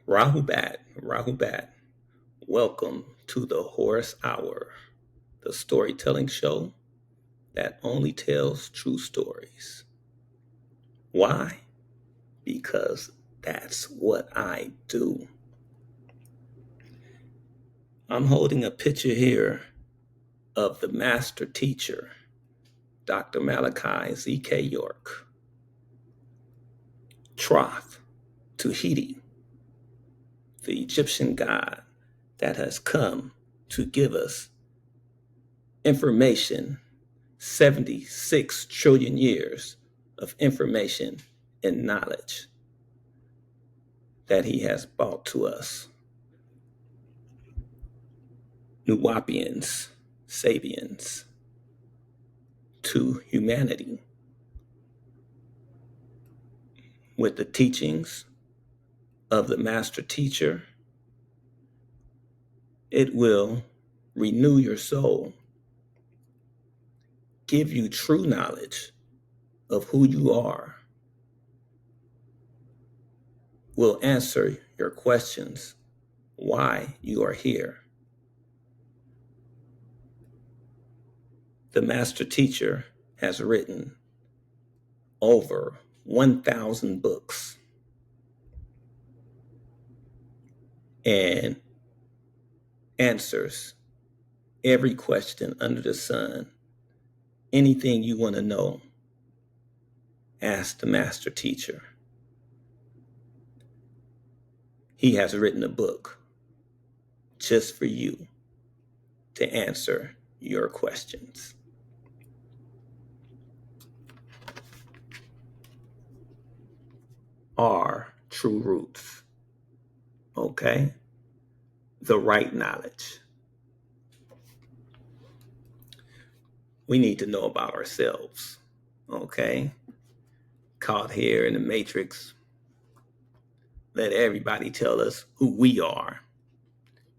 Rahubat, Rahubat. Welcome to the Horse Hour, the storytelling show that only tells true stories. Why? Because that's what I do. I'm holding a picture here of the master teacher, Dr. Malachi Z.K. York. Troth, Tuhiti, the Egyptian god that has come to give us information, 76 trillion years of information and knowledge that he has brought to us. Nuwapians, Sabians, to humanity with the teachings of the master teacher. It will renew your soul, give you true knowledge of who you are, will answer your questions why you are here. The master teacher has written over 1,000 books and answers every question under the sun. Anything you want to know, ask the master teacher. He has written a book just for you to answer your questions. Are true roots, okay? The right knowledge. We need to know about ourselves, okay? Caught here in the matrix. Let everybody tell us who we are.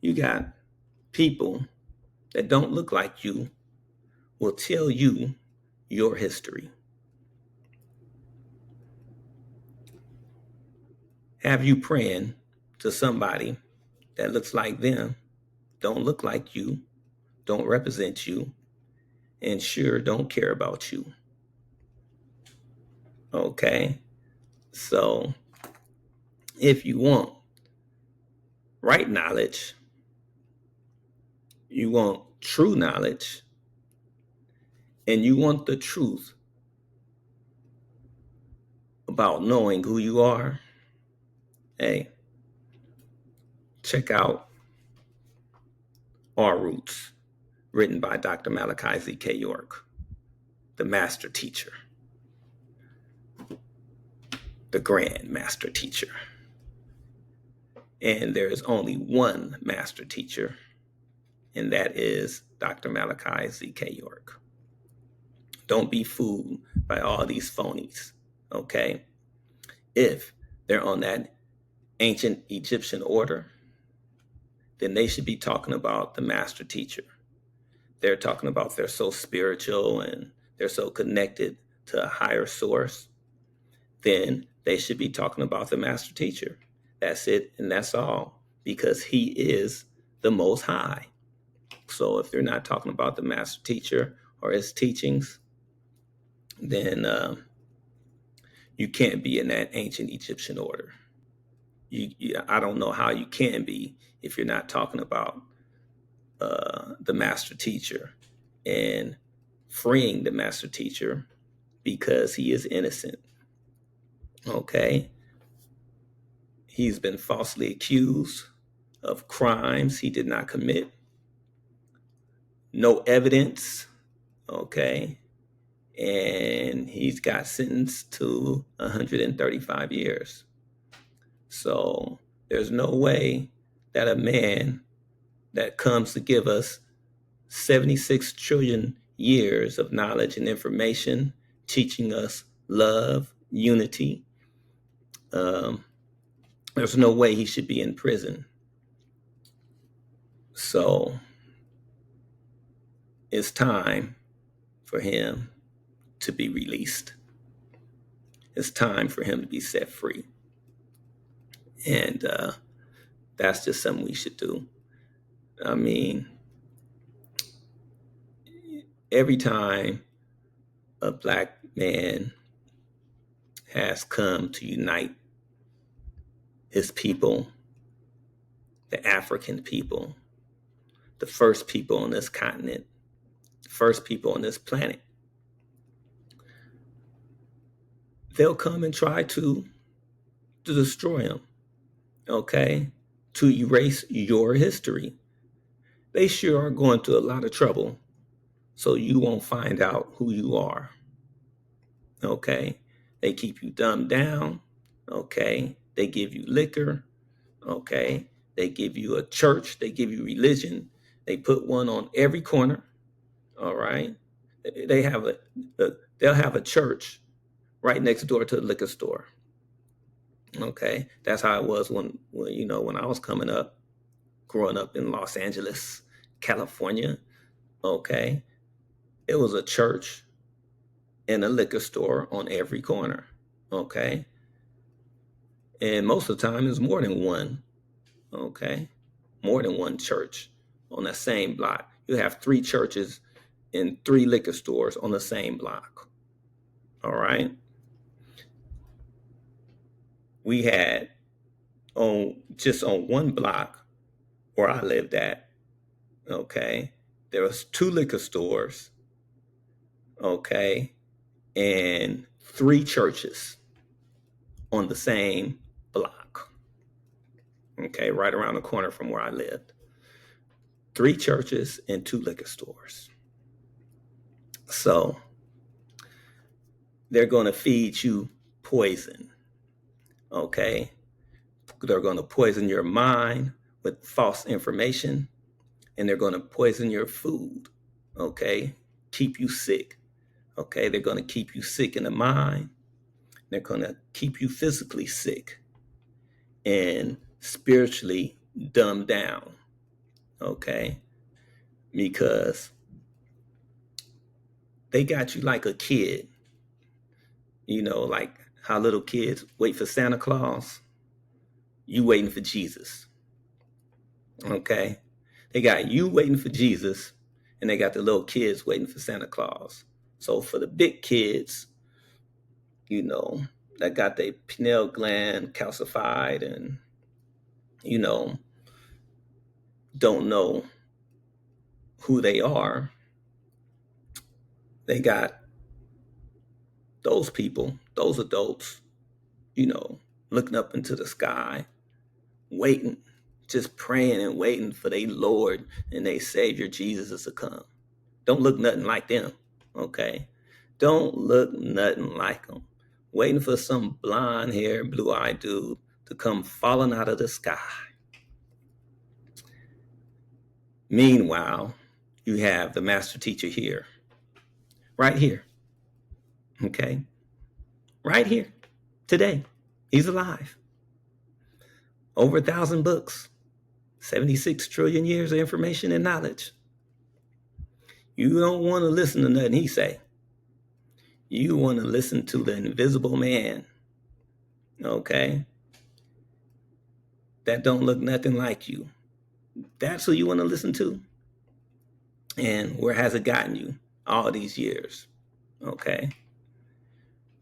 You got people that don't look like you will tell you your history. Have you praying to somebody that looks like them, don't look like you, don't represent you, and sure don't care about you. Okay? So if you want right knowledge, you want true knowledge, and you want the truth about knowing who you are, hey, check out Our Roots, written by Dr. Malachi Z.K. York, the master teacher, the grand master teacher. And there is only one master teacher, and that is Dr. Malachi Z.K. York. Don't be fooled by all these phonies, okay? If they're on that ancient Egyptian order, then they should be talking about the master teacher. They're talking about they're so spiritual and they're so connected to a higher source. Then they should be talking about the master teacher. That's it and that's all, because he is the most high. So if they're not talking about the master teacher or his teachings, then you can't be in that ancient Egyptian order. I don't know how you can be if you're not talking about the master teacher and freeing the master teacher because he is innocent. Okay? He's been falsely accused of crimes he did not commit. No evidence. Okay? And he's got sentenced to 135 years. So there's no way that a man that comes to give us 76 trillion years of knowledge and information, teaching us love, unity, there's no way he should be in prison. So it's time for him to be released. It's time for him to be set free. And That's just something we should do. I mean, every time a black man has come to unite his people, the African people, the first people on this continent, the first people on this planet, they'll come and try to destroy him, okay? To erase your history. They sure are going to a lot of trouble so you won't find out who you are, okay? They keep you dumbed down, okay? They give you liquor, okay? They give you a church, they give you religion. They put one on every corner, all right? They have they'll have a church right next door to the liquor store. Okay, that's how it was when I was coming up, growing up in Los Angeles, California. Okay, it was a church and a liquor store on every corner. Okay, and most of the time it's more than one. Okay, more than one church on the same block. You have three churches and three liquor stores on the same block. All right, we had on one block where I lived at, okay, there was two liquor stores, okay, and three churches on the same block, okay, right around the corner from where I lived. Three churches and two liquor stores. So they're going to feed you poison, okay? They're going to poison your mind with false information, and they're going to poison your food, okay? Keep you sick, okay? They're going to keep you sick in the mind. They're going to keep you physically sick and spiritually dumbed down, okay? Because they got you like a kid, like how little kids wait for Santa Claus. You waiting for Jesus, okay? They got you waiting for Jesus, and they got the little kids waiting for Santa Claus. So for the big kids, that got their pineal gland calcified and, you know, don't know who they are, they got those people, those adults, looking up into the sky, waiting, just praying and waiting for their Lord and their Savior Jesus to come. Don't look nothing like them, okay? Don't look nothing like them. Waiting for some blonde haired, blue eyed dude to come falling out of the sky. Meanwhile, you have the master teacher here, right here, okay? Right here, today. He's alive. Over 1,000 books, 76 trillion years of information and knowledge. You don't want to listen to nothing he say. You want to listen to the invisible man, okay? That don't look nothing like you. That's who you want to listen to? And where has it gotten you all these years, okay?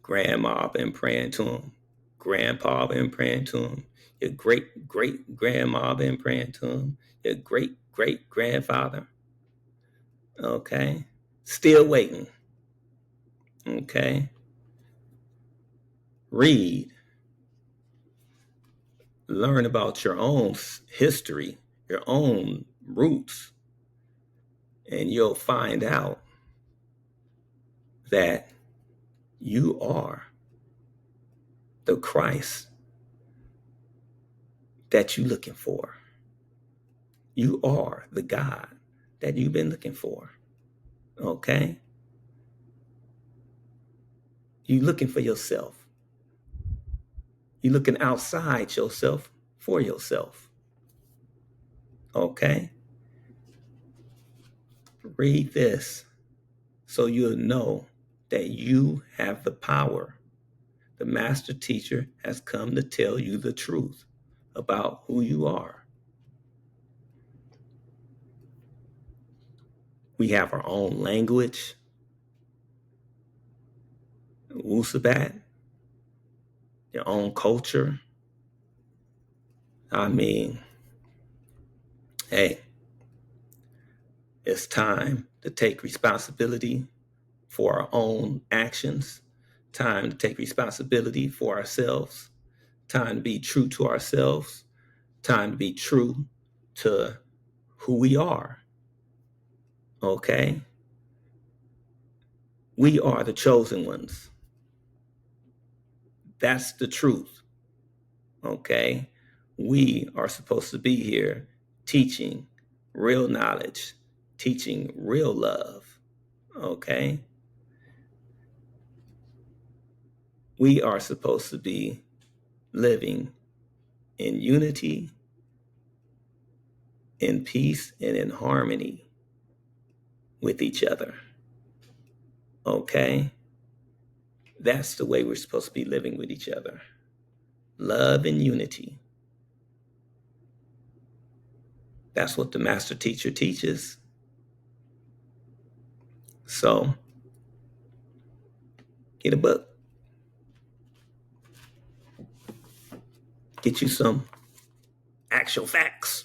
Grandma been praying to him. Grandpa been praying to him. Your great-great-grandma been praying to him. Your great-great-grandfather, okay? Still waiting, okay? Read. Learn about your own history, your own roots, and you'll find out that you are the Christ that you're looking for. You are the God that you've been looking for, okay? You're looking for yourself. You're looking outside yourself for yourself, okay? Read this so you'll know that you have the power. The master teacher has come to tell you the truth about who you are. We have our own language, Wusabat, your own culture. I mean, hey, it's time to take responsibility for our own actions, time to take responsibility for ourselves, time to be true to ourselves, time to be true to who we are. Okay? We are the chosen ones. That's the truth. Okay? We are supposed to be here teaching real knowledge, teaching real love. Okay? We are supposed to be living in unity, in peace, and in harmony with each other. Okay? That's the way we're supposed to be living with each other. Love and unity. That's what the master teacher teaches. So, get a book. Get you some actual facts.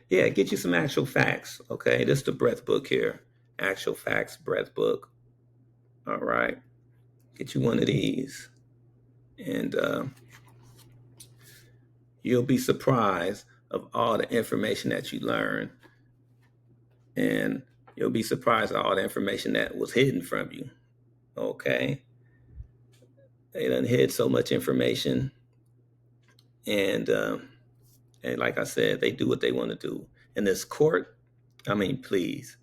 Yeah, get you some actual facts. Okay, this is the breath book here. Actual facts, breath book. All right. Get you one of these. And you'll be surprised of all the information that you learn. And you'll be surprised at all the information that was hidden from you. Okay. They done hid so much information. And like I said, they do what they want to do. And this court, I mean, please,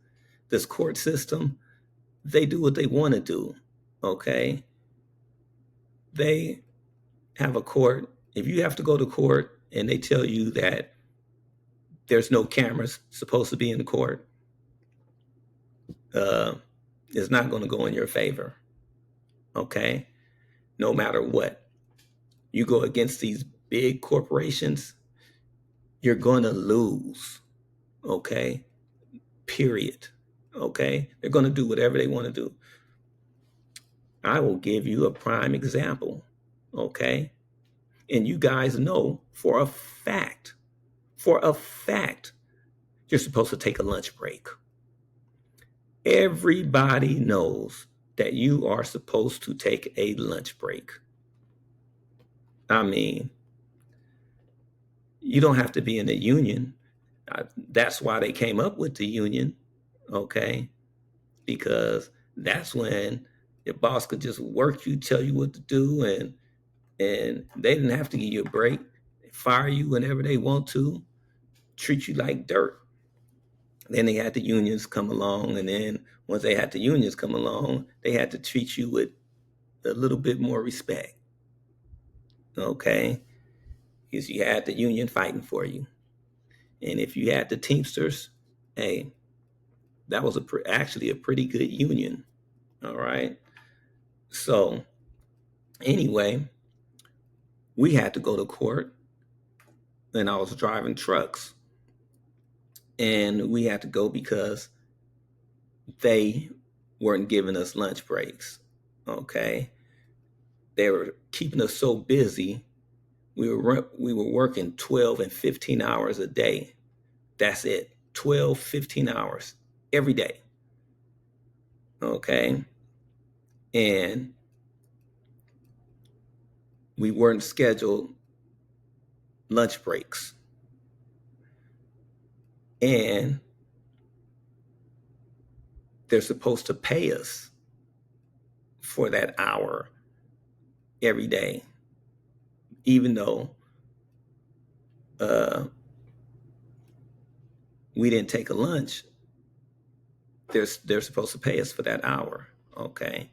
this court system, they do what they want to do. Okay. They have a court. If you have to go to court and they tell you that there's no cameras supposed to be in the court, it's not going to go in your favor. Okay. No matter what. You go against these big corporations, you're going to lose. Okay. Period. Okay. They're going to do whatever they want to do. I will give you a prime example. Okay. And you guys know for a fact, you're supposed to take a lunch break. Everybody knows that you are supposed to take a lunch break. I mean, you don't have to be in the union. That's why they came up with the union, okay? Because that's when your boss could just work you, tell you what to do, and they didn't have to give you a break. They fire you whenever they want to, treat you like dirt. Then they had the unions come along, and then once they had the unions come along, they had to treat you with a little bit more respect, okay? Because you had the union fighting for you. And if you had the Teamsters, hey, that was actually a pretty good union, all right? So anyway, we had to go to court, and I was driving trucks. And we had to go because they weren't giving us lunch breaks, okay? They were keeping us so busy. We were working 12 and 15 hours a day. That's it. 12, 15 hours every day. Okay. And we weren't scheduled lunch breaks. And they're supposed to pay us for that hour every day, even though we didn't take a lunch. They're supposed to pay us for that hour. Okay.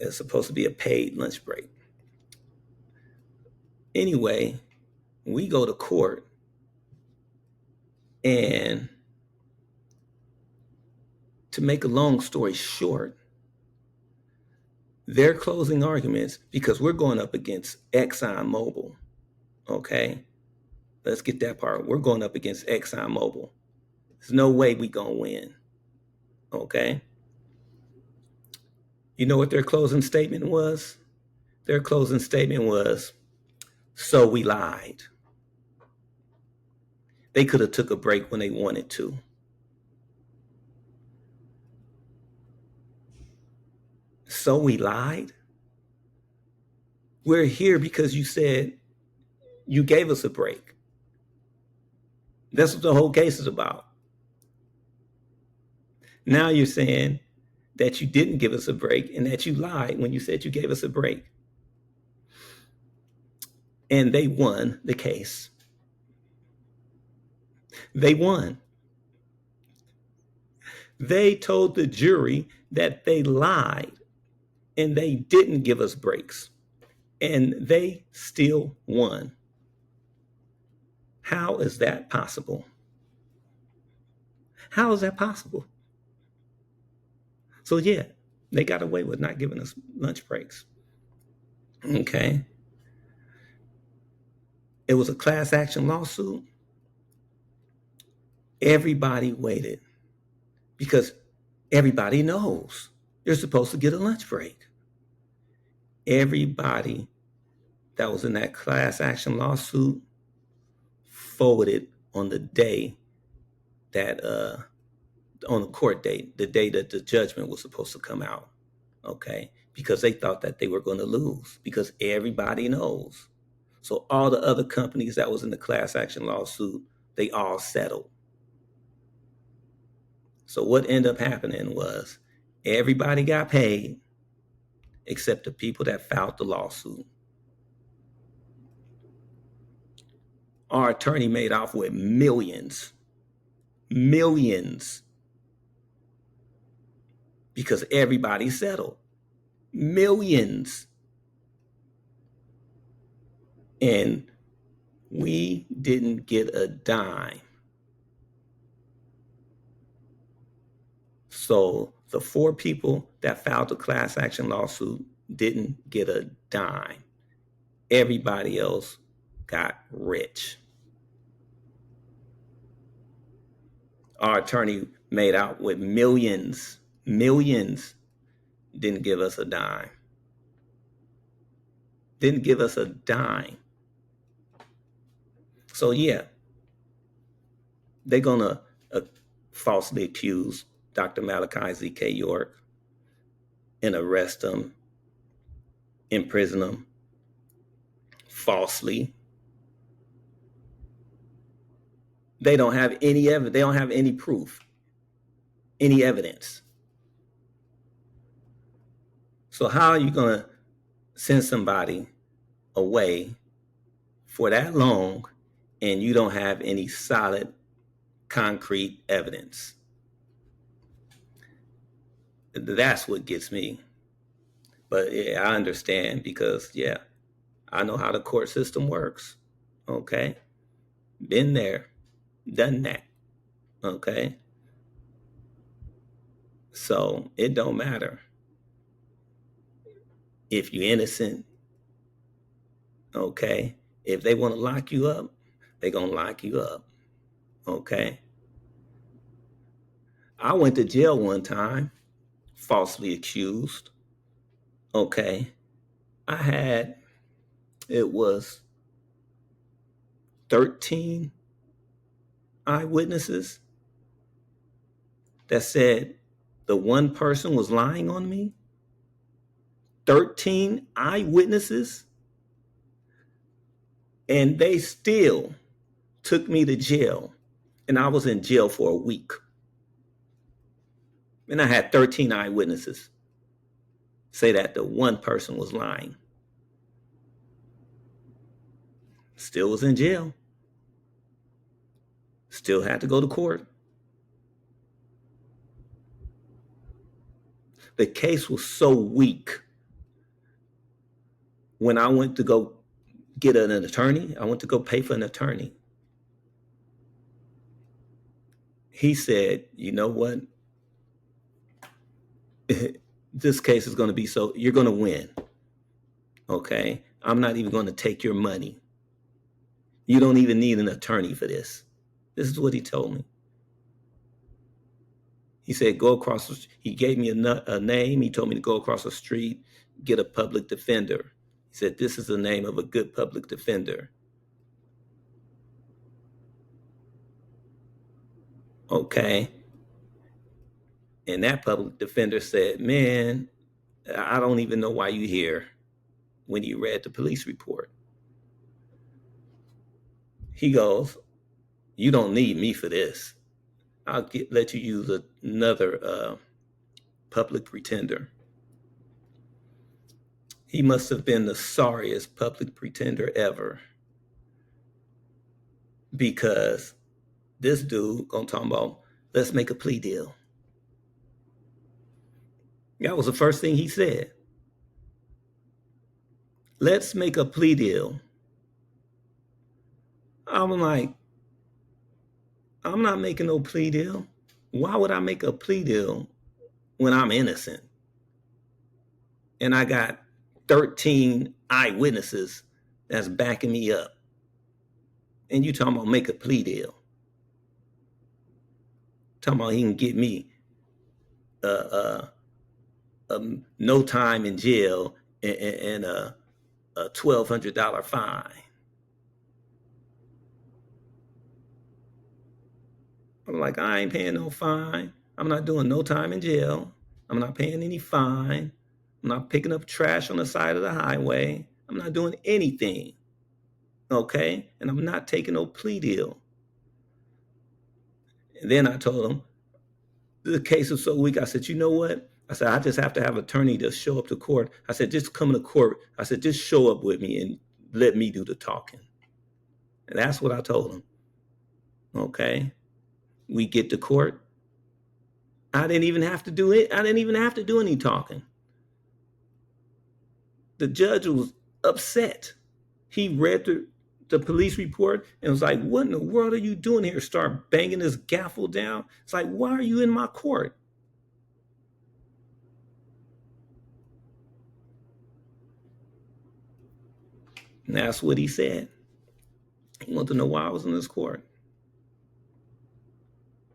It's supposed to be a paid lunch break. Anyway, we go to court, and to make a long story short, their closing arguments, because we're going up against ExxonMobil, okay? Let's get that part. We're going up against ExxonMobil. There's no way we gonna win. Okay. You know what their closing statement was? Their closing statement was, so we lied. They could have took a break when they wanted to. So we lied? We're here because you said you gave us a break. That's what the whole case is about. Now you're saying that you didn't give us a break and that you lied when you said you gave us a break. And they won the case. They won. They told the jury that they lied and they didn't give us breaks. And they still won. How is that possible? How is that possible? So yeah, they got away with not giving us lunch breaks. Okay. It was a class action lawsuit. Everybody waited because everybody knows you're supposed to get a lunch break. Everybody that was in that class action lawsuit forwarded on the day that on the court date, the day that the judgment was supposed to come out. Okay, because they thought that they were going to lose because everybody knows. So all the other companies that was in the class action lawsuit, they all settled. So what ended up happening was everybody got paid except the people that filed the lawsuit. Our attorney made off with millions, because everybody settled. Millions. And we didn't get a dime. So the 4 people that filed the class action lawsuit didn't get a dime. Everybody else got rich. Our attorney made out with millions, didn't give us a dime. Didn't give us a dime. So yeah, they're gonna falsely accuse Dr. Malachi Z.K. York and arrest him, imprison him falsely. They don't have any evidence. They don't have any proof, any evidence. So how are you going to send somebody away for that long and you don't have any solid, concrete evidence? That's what gets me. But yeah, I understand because, yeah, I know how the court system works. Okay. Been there, done that. Okay. So it don't matter if you're innocent. Okay. If they want to lock you up, they're going to lock you up. Okay. I went to jail one time, falsely accused. Okay. It was 13 eyewitnesses that said the one person was lying on me. 13 eyewitnesses. And they still took me to jail. And I was in jail for a week. And I had 13 eyewitnesses say that the one person was lying. Still was in jail. Still had to go to court. The case was so weak. When I went to go get an attorney, I went to go pay for an attorney. He said, you know what? This case is going to be you're going to win. Okay. I'm not even going to take your money. You don't even need an attorney for this. This is what he told me. He said, go across he gave me a name. He told me to go across the street, get a public defender. He said, this is the name of a good public defender. Okay. And that public defender said, man, I don't even know why you're here, when he read the police report. He goes, you don't need me for this. Let you use another public pretender. He must have been the sorriest public pretender ever, because this dude gonna talk about, let's make a plea deal. That was the first thing he said. Let's make a plea deal. I'm like, I'm not making no plea deal. Why would I make a plea deal when I'm innocent? And I got 13 eyewitnesses that's backing me up. And you talking about make a plea deal. Talking about he can get me no time in jail and a $1,200 fine. I'm like, I ain't paying no fine. I'm not doing no time in jail. I'm not paying any fine. I'm not picking up trash on the side of the highway. I'm not doing anything. Okay? And I'm not taking no plea deal. And then I told him, the case is so weak. I said, you know what? I said, I just have to have an attorney to show up to court. I said, just come to court. I said, just show up with me and let me do the talking. And that's what I told him. Okay? We get to court. I didn't even have to do it. I didn't even have to do any talking. The judge was upset. He read the police report and was like, what in the world are you doing here? Start banging this gavel down. It's like, why are you in my court? And that's what he said. He wanted to know why I was in this court.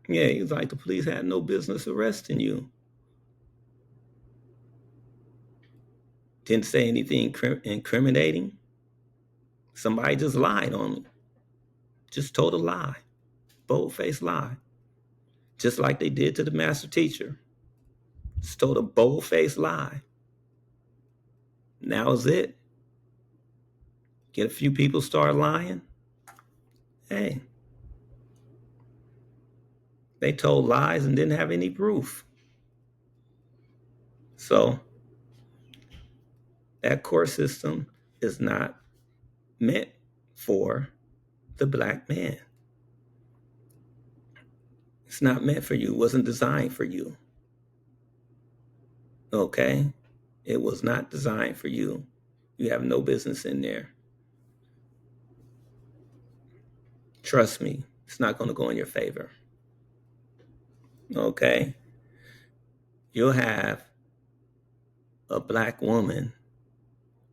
Yeah, he was like, the police had no business arresting you. Didn't say anything incriminating. Somebody just lied on me. Just told a lie. Bold-faced lie. Just like they did to the master teacher. Just told a bold-faced lie. Now is it. Get a few people start lying. Hey. They told lies and didn't have any proof. So that court system is not meant for the black man. It's not meant for you. It wasn't designed for you. Okay? It was not designed for you. You have no business in there. Trust me, it's not going to go in your favor. Okay? You'll have a black woman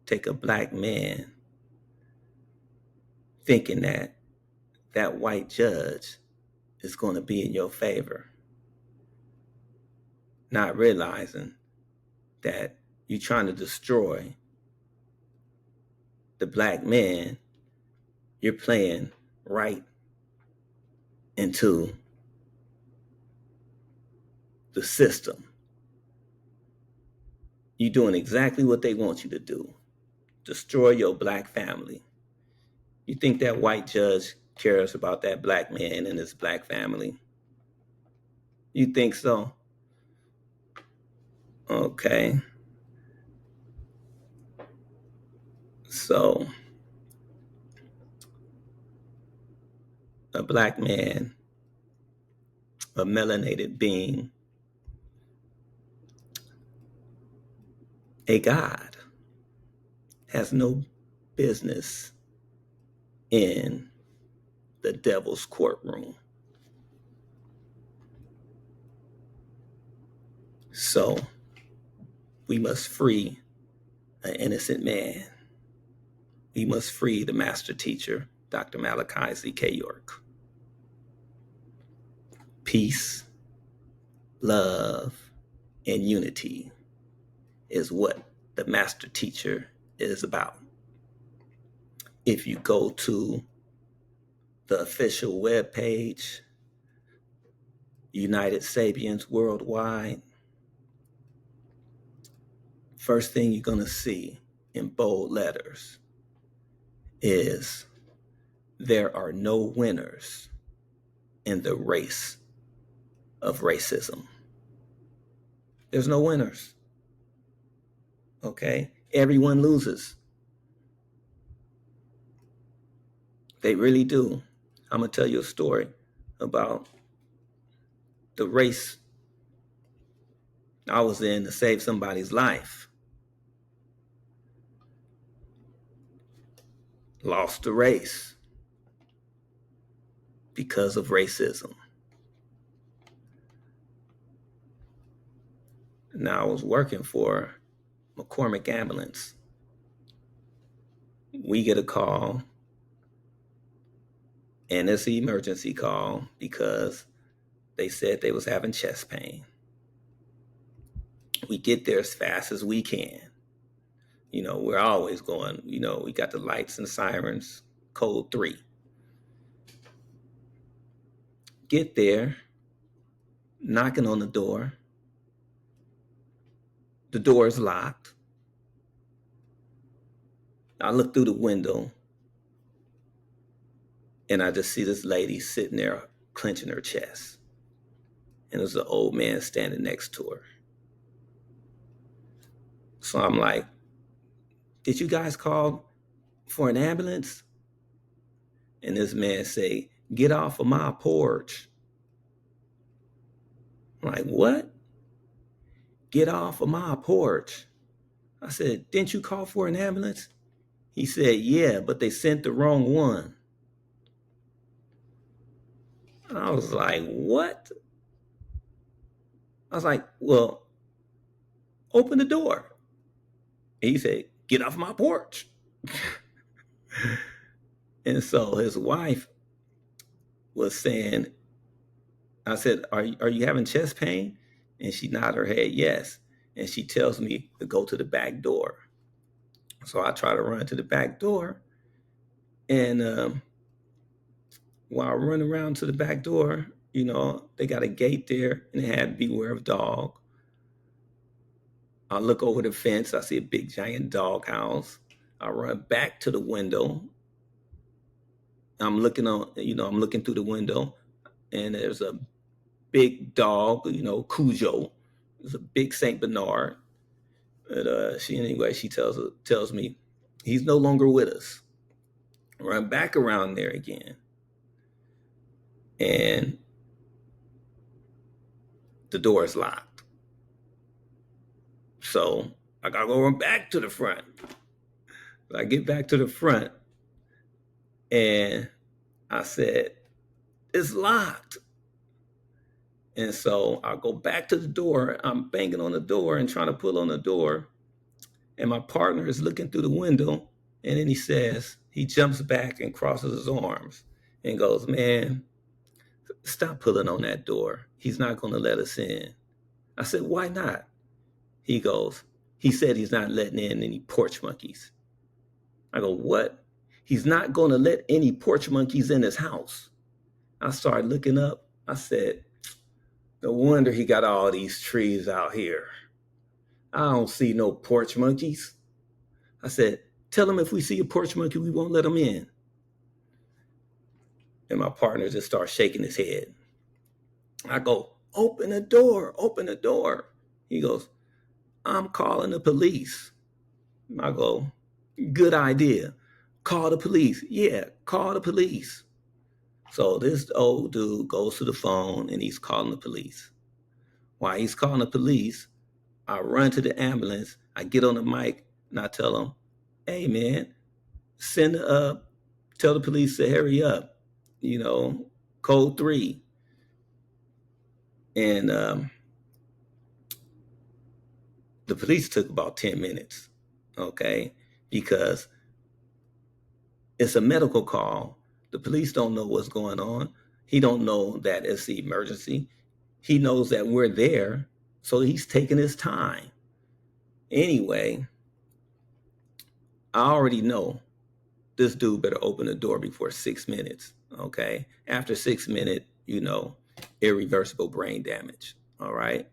take a black man thinking that that white judge is going to be in your favor, not realizing that you're trying to destroy the black man. You're playing right into the system. You're doing exactly what they want you to do. Destroy your black family. You think that white judge cares about that black man and his black family? You think so? Okay. So, a black man, a melanated being, a god, has no business in the devil's courtroom. So, we must free an innocent man. We must free the master teacher, Dr. Malachi Z.K. York. Peace, love, and unity is what the master teacher is about. If you go to the official webpage, United Sabians Worldwide, first thing you're going to see in bold letters is there are no winners in the race of racism. There's no winners. Okay? Everyone loses. They really do. I'm going to tell you a story about the race I was in to save somebody's life. Lost the race because of racism. Now I was working for McCormick Ambulance. We get a call, and it's an emergency call because they said they was having chest pain. We get there as fast as we can. We're always going, we got the lights and sirens, code 3. Get there, knocking on the door. The door is locked. I look through the window, and I just see this lady sitting there clenching her chest. And there's an old man standing next to her. So I'm like, did you guys call for an ambulance? And this man say, get off of my porch. I'm like, what? Get off of my porch. I said, didn't you call for an ambulance? He said, yeah, but they sent the wrong one. And I was like, what? I was like, well, open the door. And he said, get off my porch. And so his wife was saying, I said, are you having chest pain? And she nodded her head, yes. And she tells me to go to the back door. So I try to run to the back door. And while I run around to the back door, they got a gate there and it had beware of dog. I look over the fence. I see a big giant dog house. I run back to the window. I'm looking through the window, and there's a big dog, Cujo. It's a big Saint Bernard. But she tells me he's no longer with us. Run back around there again, and the door is locked. So I gotta go run back to the front. I get back to the front, and I said, it's locked. And so I go back to the door. I'm banging on the door and trying to pull on the door. And my partner is looking through the window. And then he jumps back and crosses his arms and goes, man, stop pulling on that door. He's not going to let us in. I said, why not? He said he's not letting in any porch monkeys. I go, what? He's not going to let any porch monkeys in his house. I started looking up. I said, no wonder he got all these trees out here. I don't see no porch monkeys. I said, tell him if we see a porch monkey, we won't let him in. And my partner just starts shaking his head. I go, open the door, open the door. He goes, I'm calling the police. I go, good idea. Call the police. Yeah, call the police. So this old dude goes to the phone and he's calling the police. While he's calling the police, I run to the ambulance. I get on the mic and I tell them, hey man, tell the police to hurry up, code 3. And the police took about 10 minutes, okay? Because it's a medical call, The police don't know what's going on. He don't know that it's the emergency. He knows that we're there, so he's taking his time. Anyway, I already know this dude better open the door before 6 minutes. Okay. After 6 minutes, irreversible brain damage. All right.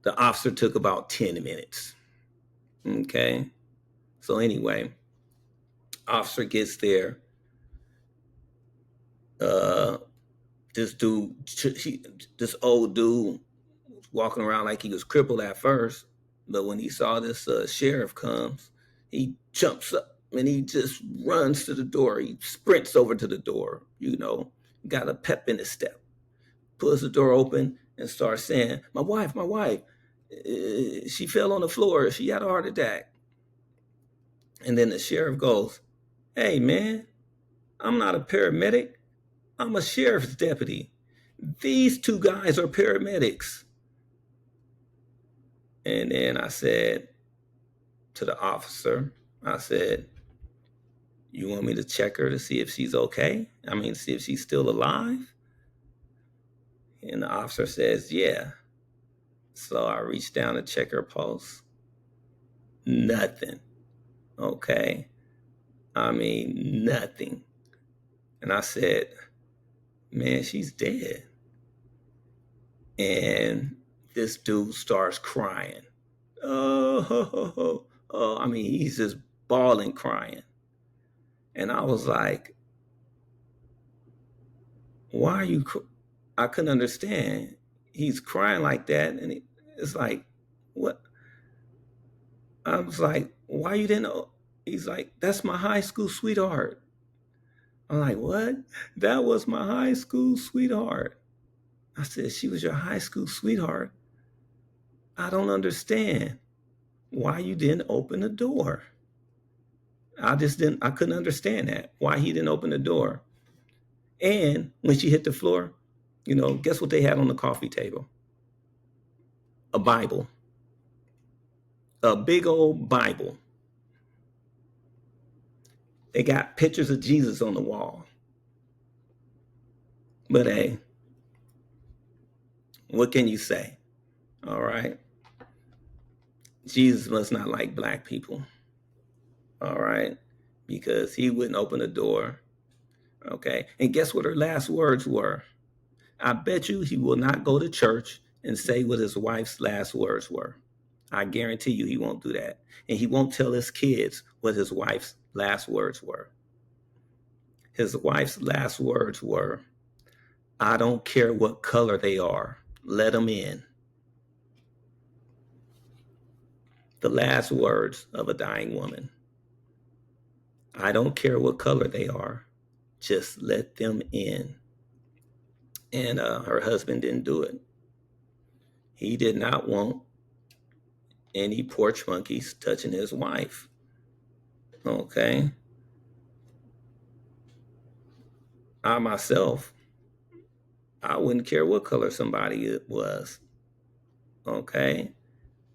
The officer took about 10 minutes. Okay. So anyway, officer gets there. Uh, this old dude was walking around like he was crippled at first, but when he saw this sheriff comes, he jumps up and he just runs to the door. He sprints over to the door, got a pep in his step, pulls the door open and starts saying, my wife, she fell on the floor. She had a heart attack. And then the sheriff goes, hey, man, I'm not a paramedic. I'm a sheriff's deputy. These two guys are paramedics. And then I said to the officer, I said, you want me to check her to see if she's okay? I mean, see if she's still alive? And the officer says, yeah. So I reached down to check her pulse. Nothing. Okay. I mean, nothing. And I said, man, she's dead. And this dude starts crying. Oh, I mean, he's just bawling, crying. And I was like, why are you? I couldn't understand. He's crying like that. And it's like, what? I was like, why you didn't know? He's like, that's my high school sweetheart. I'm like, what? That was my high school sweetheart. I said, she was your high school sweetheart? I don't understand why you didn't open the door. I couldn't understand that, why he didn't open the door. And when she hit the floor, guess what they had on the coffee table? A Bible. A big old Bible. They got pictures of Jesus on the wall. But hey, what can you say? All right. Jesus must not like black people. All right. Because he wouldn't open the door. Okay. And guess what her last words were? I bet you he will not go to church and say what his wife's last words were. I guarantee you he won't do that. And he won't tell his kids what his wife's last words were. His wife's last words were, I don't care what color they are. Let them in. The last words of a dying woman. I don't care what color they are. Just let them in. And her husband didn't do it. He did not want any porch monkeys touching his wife. Okay. I myself, I wouldn't care what color somebody was. Okay.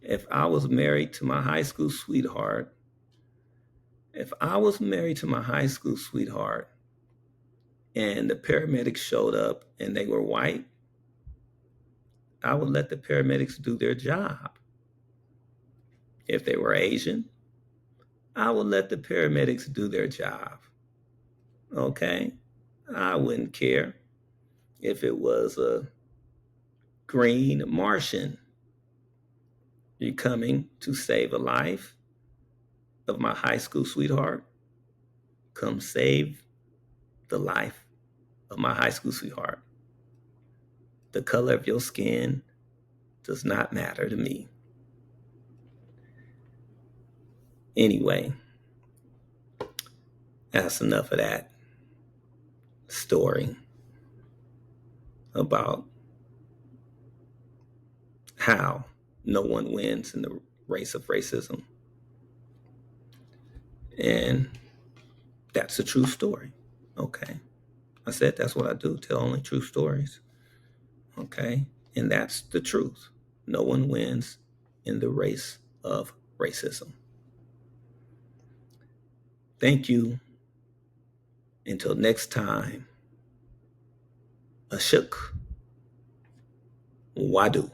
If I was married to my high school sweetheart, and the paramedics showed up and they were white, I would let the paramedics do their job. If they were Asian, I would let the paramedics do their job. Okay? I wouldn't care if it was a green Martian. You're coming to save a life of my high school sweetheart? Come save the life of my high school sweetheart. The color of your skin does not matter to me. Anyway, that's enough of that story about how no one wins in the race of racism. And that's a true story. Okay. I said that's what I do, tell only true stories. Okay. And that's the truth. No one wins in the race of racism. Thank you Until next time, Ashuk, Wadu.